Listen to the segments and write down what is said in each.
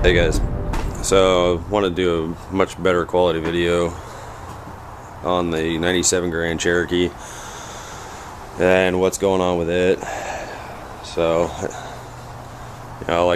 Hey guys, so I want to do a much better quality video on the 97 Grand Cherokee and what's going on with it. So, you know,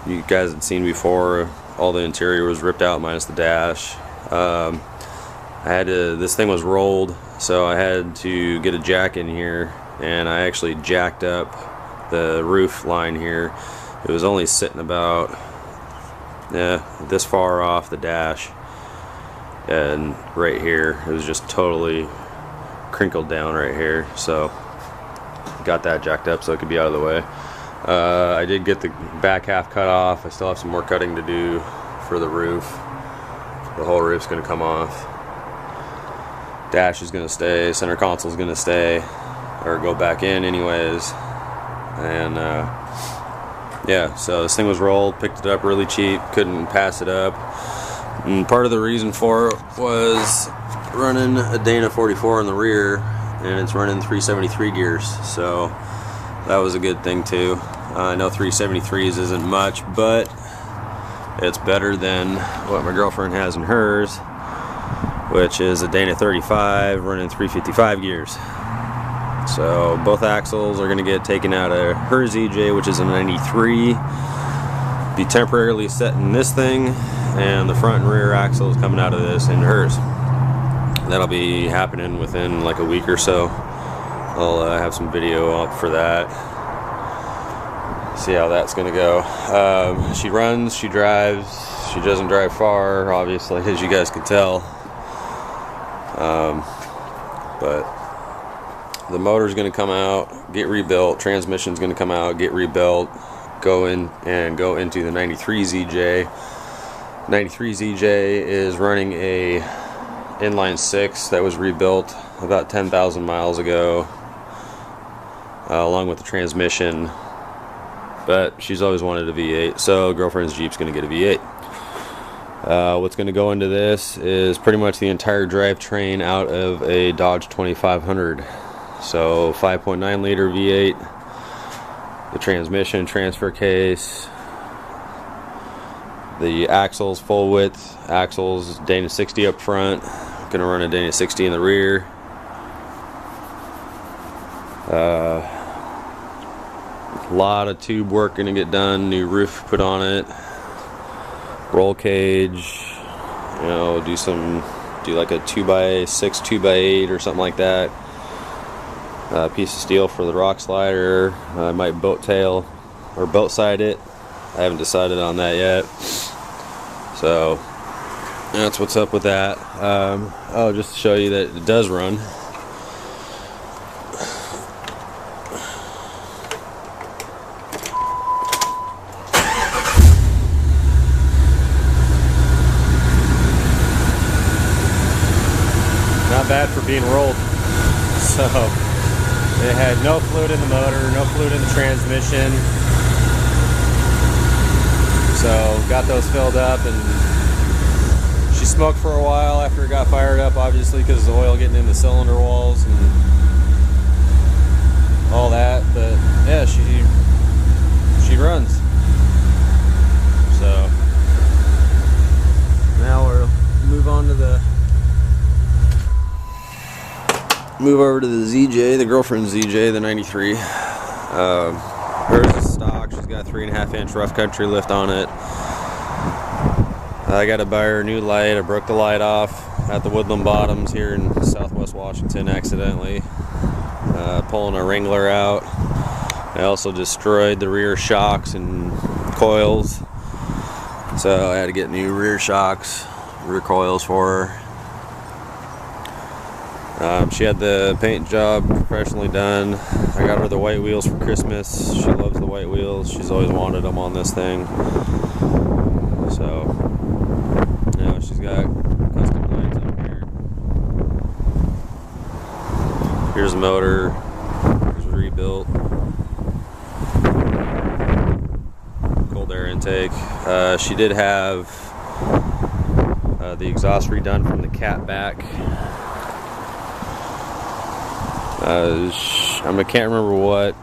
you guys had seen before, all the interior was ripped out minus the dash. This thing was rolled, so I had to get a jack in here, and I actually jacked up the roof line here. It was only sitting about this far off the dash, and right here it was just totally crinkled down right here, so got that jacked up so it could be out of the way. I did get the back half cut off. I still have some more cutting to do for the roof. The whole roof's going to come off. Dash is going to stay, center console is going to stay or go back in anyways, and yeah, so this thing was rolled, picked it up really cheap, couldn't pass it up, and part of the reason for it was running a Dana 44 in the rear, and it's running 373 gears, so that was a good thing too. I know 373s isn't much, but it's better than what my girlfriend has in hers, which is a Dana 35 running 355 gears. So both axles are going to get taken out of her ZJ, which is a 93, be temporarily set in this thing, and the front and rear axles coming out of this into hers. That'll be happening within like a week or so. I'll have some video up for that. See how that's going to go. She runs, she drives, she doesn't drive far, obviously, as you guys can tell. But the motor's going to come out, get rebuilt, transmission's going to come out, get rebuilt, go into the 93 ZJ. 93 ZJ is running a inline 6 that was rebuilt about 10,000 miles ago, along with the transmission, but she's always wanted a V8, so girlfriend's Jeep's going to get a V8. What's going to go into this is pretty much the entire drivetrain out of a Dodge 2500. So 5.9 liter V8, the transmission, transfer case, the axles, full width axles, Dana 60 up front, gonna run a Dana 60 in the rear. A lot of tube work gonna get done, new roof put on it, roll cage, you know, do like a 2x6, 2x8 or something like that. Piece of steel for the rock slider. I might boat tail or boat side it. I haven't decided on that yet. So that's what's up with that. Oh, just to show you that it does run. Not bad for being rolled. So it had no fluid in the motor, no fluid in the transmission. So got those filled up, and she smoked for a while after it got fired up, obviously because of the oil getting in the cylinder walls and all that. But yeah, she runs. So now we'll move over to the ZJ, the girlfriend's ZJ, the 93. Hers is stock. She's got 3.5 inch rough country lift on it. I got to buy her a new light. I broke the light off at the Woodland Bottoms here in Southwest Washington accidentally, pulling a Wrangler out. I also destroyed the rear shocks and coils, so I had to get new rear shocks, rear coils for her. She had the paint job professionally done. I got her the white wheels for Christmas. She loves the white wheels. She's always wanted them on this thing. So, you know, she's got custom lights up here. Here's the motor. Here's rebuilt. Cold air intake. She did have the exhaust redone from the cat back. I can't remember what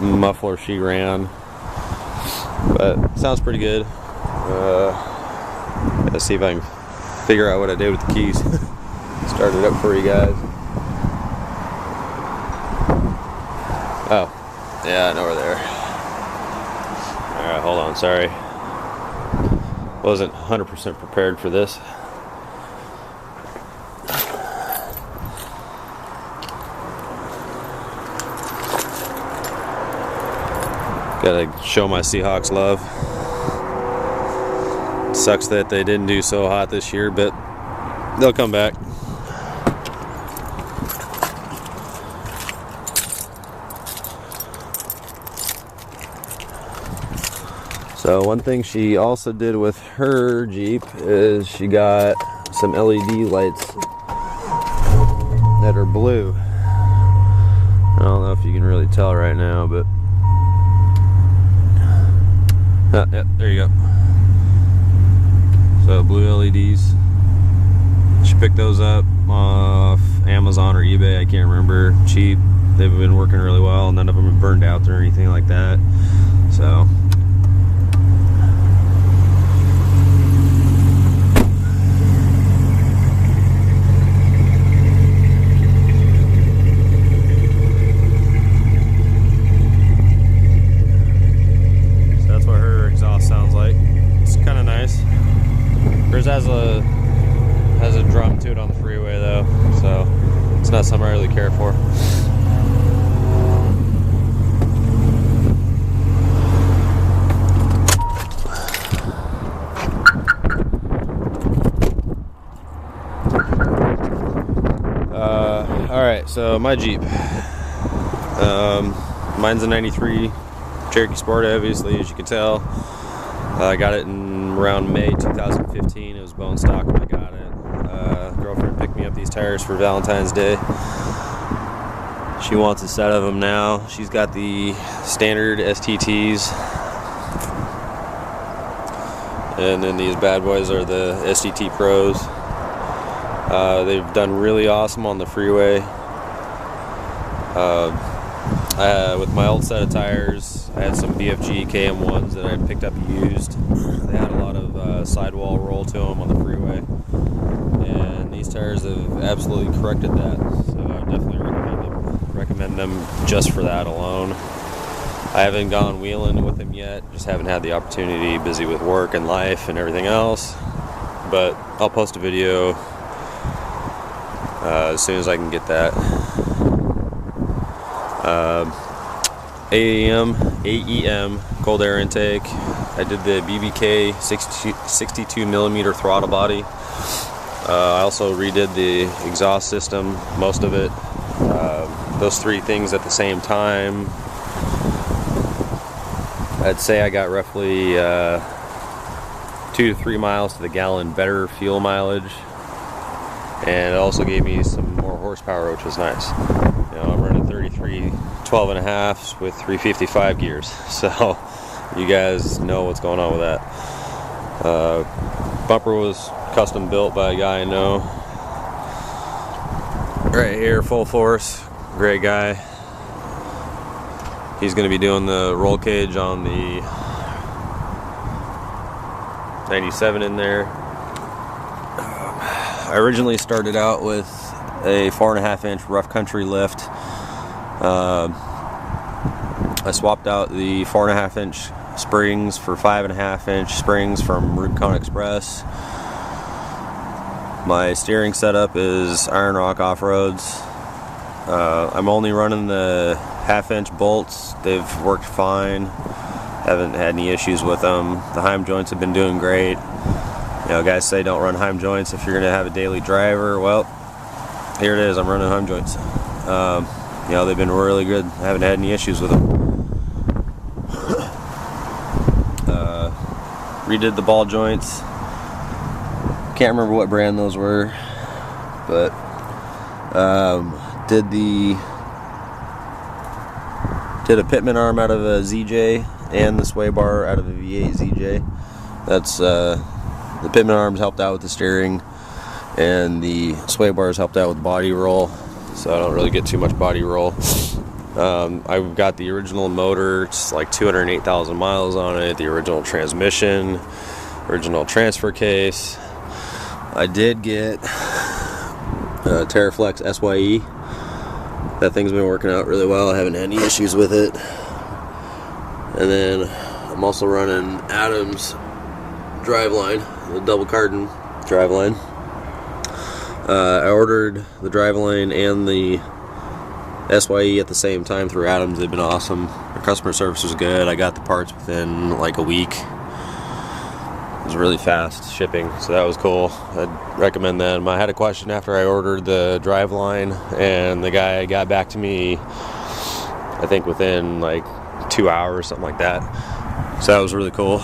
muffler she ran, but sounds pretty good. Let's see if I can figure out what I did with the keys. Start it up for you guys. Oh, yeah, I know we're there. Alright, hold on, sorry. Wasn't 100% prepared for this. Gotta show my Seahawks love. Sucks that they didn't do so hot this year, but they'll come back. So one thing she also did with her Jeep is she got some LED lights that are blue. I don't know if you can really tell right now, but yeah, there you go. So blue LEDs. She picked those up off Amazon or eBay, I can't remember. Cheap. They've been working really well. None of them have burned out or anything like that. So that's what her exhaust sounds like. It's kind of nice. Hers has a drum to it on the freeway though, so it's not something I really care for. Alright, so my Jeep. Mine's a 93 Cherokee Sport, obviously, as you can tell. I got it in around May 2015. It was bone stock when I got it. Girlfriend picked me up these tires for Valentine's Day. She wants a set of them now. She's got the standard STTs. And then these bad boys are the STT Pros. They've done really awesome on the freeway. With my old set of tires, I had some BFG KM1s that I picked up used. They had a lot of sidewall roll to them on the freeway, and these tires have absolutely corrected that. So I definitely recommend them just for that alone. I haven't gone wheeling with them yet, just haven't had the opportunity, busy with work and life and everything else. But I'll post a video as soon as I can get that. AEM, cold air intake. I did the BBK 62 millimeter throttle body. I also redid the exhaust system, most of it. Those three things at the same time. I'd say I got roughly 2 to 3 miles to the gallon better fuel mileage, and it also gave me some more horsepower, which was nice. You know, I'm running 33 12.5s with 355 gears, so you guys know what's going on with that. Bumper was custom built by a guy I know. Right here, Full Force, great guy. He's going to be doing the roll cage on the 97 in there. I originally started out with a 4.5 inch rough country lift. I swapped out the 4.5 inch springs for 5.5 inch springs from Rubicon Express. My steering setup is Iron Rock Off-Roads. I'm only running the 1/2 inch bolts. They've worked fine. Haven't had any issues with them. The Heim joints have been doing great. You know, guys say don't run Heim joints if you're going to have a daily driver. Well, here it is. I'm running Heim joints. You know, they've been really good. I haven't had any issues with them. Redid the ball joints. Can't remember what brand those were, but did a pitman arm out of a ZJ and the sway bar out of a V8 ZJ. That's the pitman arms helped out with the steering, and the sway bars helped out with body roll, so I don't really get too much body roll. I've got the original motor. It's like 208,000 miles on it. The original transmission. original transfer case. I did get Terraflex SYE. That thing's been working out really well. I haven't had any issues with it. And then I'm also running Adams driveline, the double cardan driveline. I ordered the driveline and the SYE at the same time through Adams. They've been awesome. Their customer service was good. I got the parts within like a week. It was really fast shipping, so that was cool. I'd recommend them. I had a question after I ordered the driveline, and the guy got back to me, I think within like 2 hours, something like that. So that was really cool.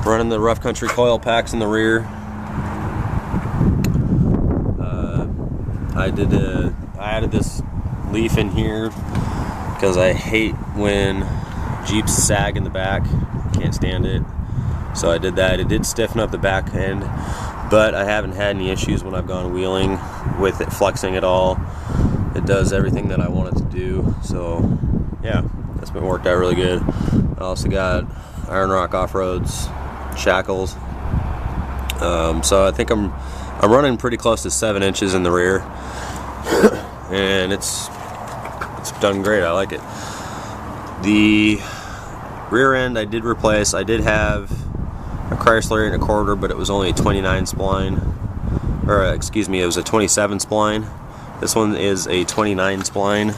Running the rough country coil packs in the rear. I added this leaf in here because I hate when Jeeps sag in the back. Can't stand it. So I did that. It did stiffen up the back end, but I haven't had any issues when I've gone wheeling with it flexing at all. It does everything that I want it to do. So yeah, that's been worked out really good. I also got Iron Rock Off-Roads shackles. So I think I'm running pretty close to 7 inches in the rear, and it's done great. I like it. The rear end I did replace. I did have a Chrysler 8 1/4, but it was only a 29 spline, or excuse me, it was a 27 spline. This one is a 29 spline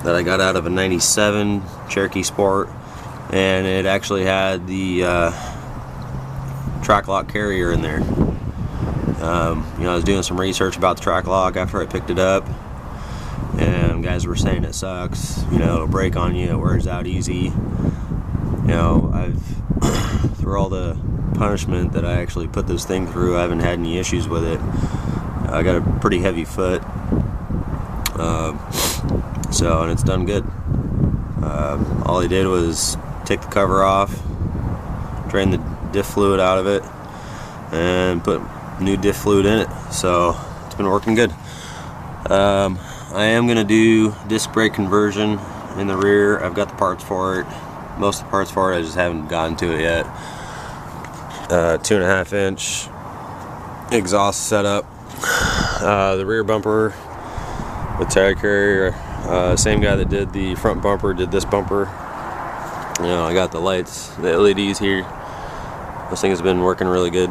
that I got out of a 97 Cherokee Sport, and it actually had the track lock carrier in there. You know, I was doing some research about the track lock after I picked it up, and guys were saying it sucks. You know, it'll break on you, it wears out easy. You know, through all the punishment that I actually put this thing through, I haven't had any issues with it. I got a pretty heavy foot, and it's done good. All I did was take the cover off, drain the diff fluid out of it, and put new diff fluid in it. So it's been working good. I am going to do disc brake conversion in the rear. I've got the parts for it. Most of the parts for it, I just haven't gotten to it yet. 2.5 inch exhaust setup. The rear bumper with tire carrier. Same guy that did the front bumper did this bumper. You know, I got the lights, the LEDs here. This thing has been working really good.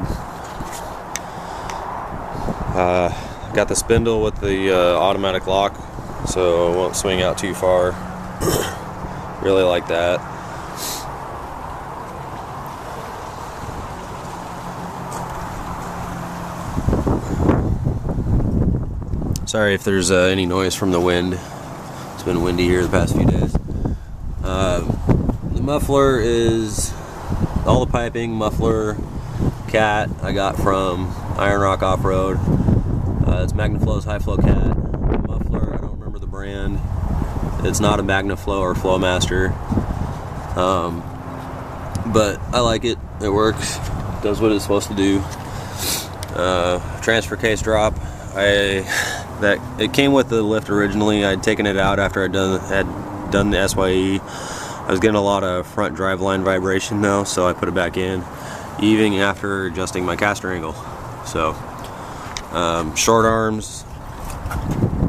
Got the spindle with the automatic lock, so it won't swing out too far. Really like that. Sorry if there's any noise from the wind. It's been windy here the past few days. The muffler is all the piping, muffler, cat I got from Iron Rock Off-Road. It's MagnaFlow's high flow cat. The muffler, I don't remember the brand. It's not a MagnaFlow or Flowmaster, but I like it. It works. Does what it's supposed to do. Transfer case drop. It came with the lift originally. I'd taken it out after had done the SYE. I was getting a lot of front driveline vibration though, so I put it back in, even after adjusting my caster angle. So short arms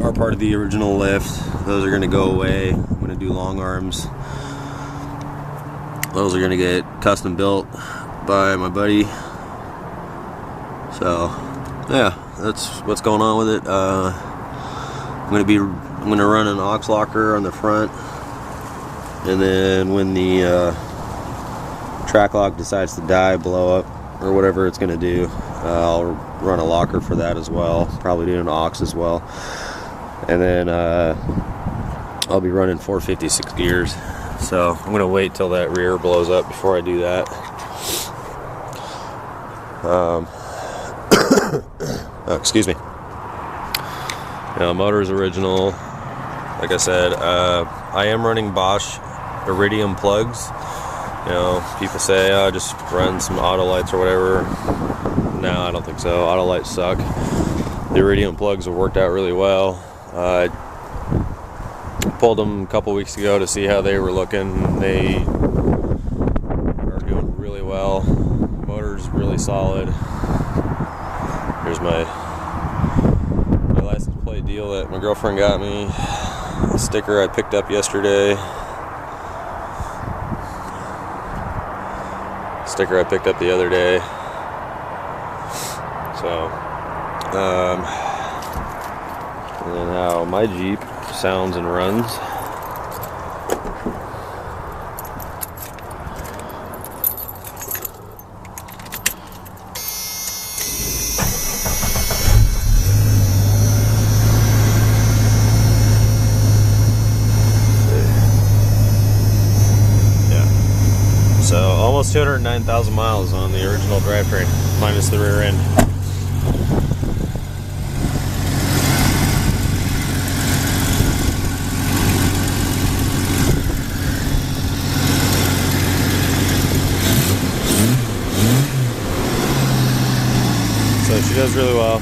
are part of the original lift. Those are going to go away. I'm going to do long arms. Those are going to get custom built by my buddy. So yeah, that's what's going on with it. I'm going to run an aux locker on the front, and then when the track lock decides to die, blow up, or whatever it's going to do, I'll run a locker for that as well. Probably do an aux as well, and then I'll be running 456 gears. So I'm going to wait till that rear blows up before I do that. Oh, excuse me. Motor's original. Like I said, I am running Bosch Iridium plugs. You know, people say, oh, just run some auto lights or whatever. No, I don't think so. Auto lights suck. The Iridium plugs have worked out really well. I pulled them a couple weeks ago to see how they were looking. They are doing really well. well. Motor's really solid. Here's my license plate deal that my girlfriend got me. The sticker I picked up yesterday. Sticker I picked up the other day. So, and then how my Jeep sounds and runs. So almost 209,000 miles on the original drivetrain, minus the rear end. So she does really well.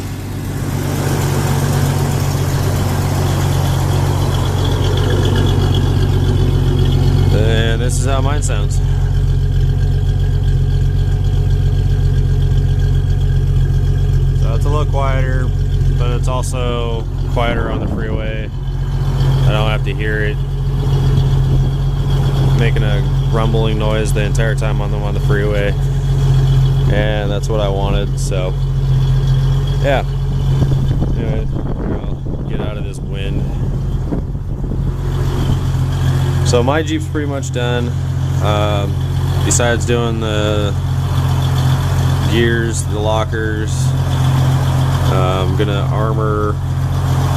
And this is how mine sounds. It's a little quieter, but it's also quieter on the freeway. I don't have to hear it making a rumbling noise the entire time I'm on the freeway, and that's what I wanted. So yeah, anyway, I'll get out of this wind. So my Jeep's pretty much done, besides doing the gears, the lockers. I'm gonna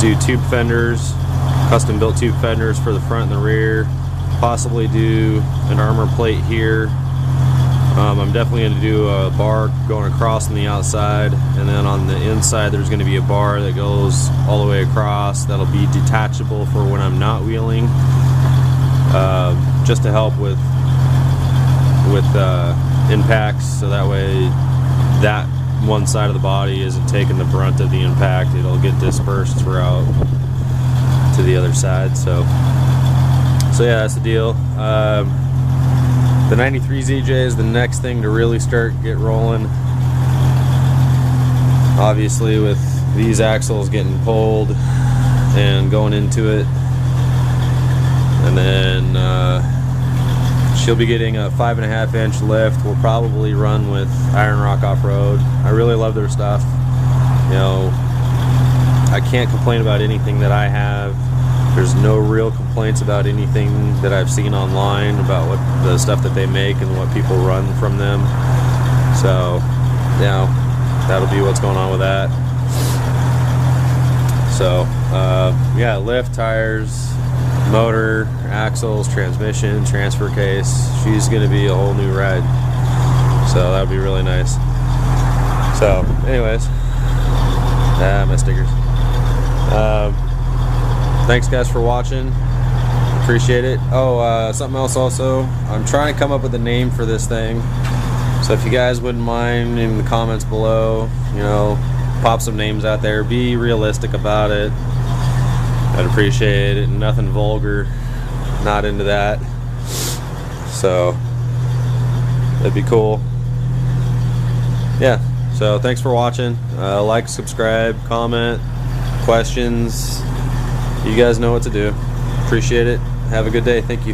do tube fenders, custom built tube fenders for the front and the rear, possibly do an armor plate here. I'm definitely gonna do a bar going across on the outside, and then on the inside there's gonna be a bar that goes all the way across that'll be detachable for when I'm not wheeling, just to help with impacts, so that way that one side of the body isn't taking the brunt of the impact. It'll get dispersed throughout to the other side. So yeah, that's the deal. The 93 ZJ is the next thing to really get rolling. Obviously with these axles getting pulled and going into it, and then she'll be getting a 5.5-inch lift. We'll probably run with Iron Rock Off-Road. I really love their stuff. You know, I can't complain about anything that I have. There's no real complaints about anything that I've seen online about what the stuff that they make and what people run from them. So, you know, that'll be what's going on with that. So, yeah, lift, tires, motor, axles, transmission, transfer case. She's gonna be a whole new ride, so that'll be really nice. So anyways, my stickers. Thanks guys for watching, appreciate it. Oh, something else also, I'm trying to come up with a name for this thing, so if you guys wouldn't mind in the comments below, you know, pop some names out there, be realistic about it. I'd appreciate it. Nothing vulgar, not into that. So that'd be cool. Yeah, so thanks for watching. Like, subscribe, comment, questions. You guys know what to do. Appreciate it. Have a good day. Thank you.